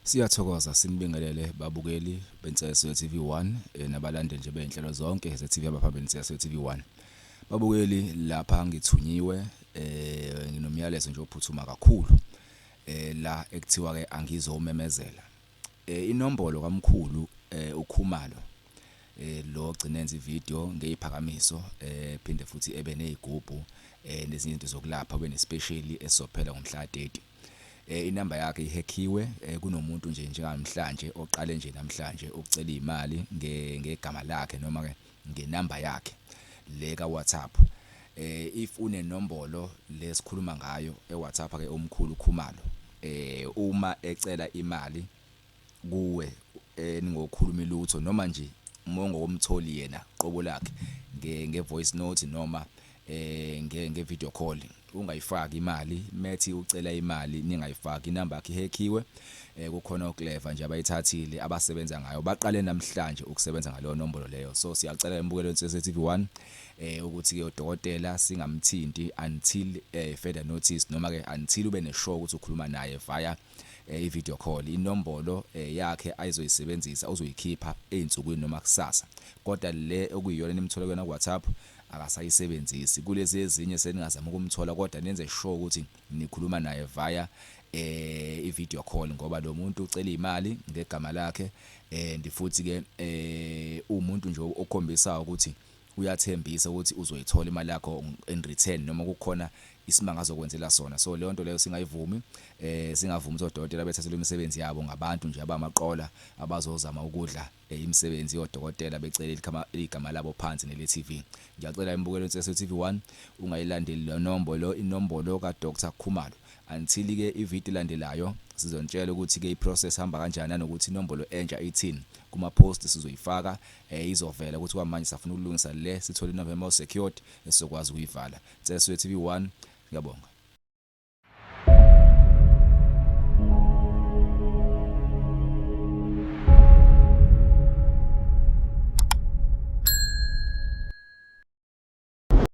Siyathokoza sinibingelele babukeli bentseleso TV1 nabalandeli nje beyinhlelo zonke ze-TV abaphambili ntseleso TV1. Babukeli lapha ngithunyiwe nginomyalezo nje ophuthuma kakhulu la ekuthiwa ke angizomemezela. Inombolo kaMkhulu uKhumalo lo gcina enza ivideo ngeziphakamiso phinde futhi ebe nezigubhu nezinye izinto zokulapha ube nespecially esophela ngomhla 30. Inamba yakhe ihackiwe kunomuntu nje njengamhlanje oqale nje namhlanje ukucela imali ngegama lakhe noma ke ngenamba yakhe le ka WhatsApp. If unenombolo lesikhuluma ngayo eWhatsApp ke omkhulu Khumalo uma ecela imali kuwe ningokhuluma ilutho noma nje umongo womtholi yena qobo lakhe ngevoice note noma ngevideo call ungayifaki imali methi ucela imali ningayifaki inamba yakhe ihackiwe kukhona uClever nje abayithathile abasebenza ngayo baqale namhlanje ukusebenza ngaleyo nombolo leyo. So siyacela imbukelo yentseleso TV1 ukuthi ke udokotela singamthinti until further notice noma ke until ube neshow ukuthi ukhuluma naye via i-video call. Inombolo yakhe ayizoyisebenzisa uzoyikhipha einsukwini noma kusasa, kodwa le okuyiyona nimthola kuyona WhatsApp akasayisebenzisi. Kulezi ezinye seningazama ukumthola kodwa nenze sure ukuthi nikhuluma naye via i-video call ngoba lo muntu ucela imali ngegama lakhe ndifuthi ke umuntu nje okhombisa ukuthi uyathembisa ukuthi uzoyithola imali yakho in return noma kukhona isimanga azokwenzela sona. So leyo nto leyo singayivumi singavumi odokotela bethathelwe imisebenzi yabo ngabantu nje abamaqola abazozama ukudla imisebenzi yodokotela becela igama labo phansi nele TV. Ngiyacela imbukelo yentseleso TV1 ungayilandeli le nombolo inombolo ka Dr Khumalo until ke ivideo landelayo sizontshela ukuthi ke iprocess hamba kanjani nanokuthi inombolo entsha 18 kuma post sizoyifaka izovela ukuthi kwamanje safuna ukulungisa le sithole iNovember secured esokwazi ukuyivala. Tseleso TV1 ngiyabonga.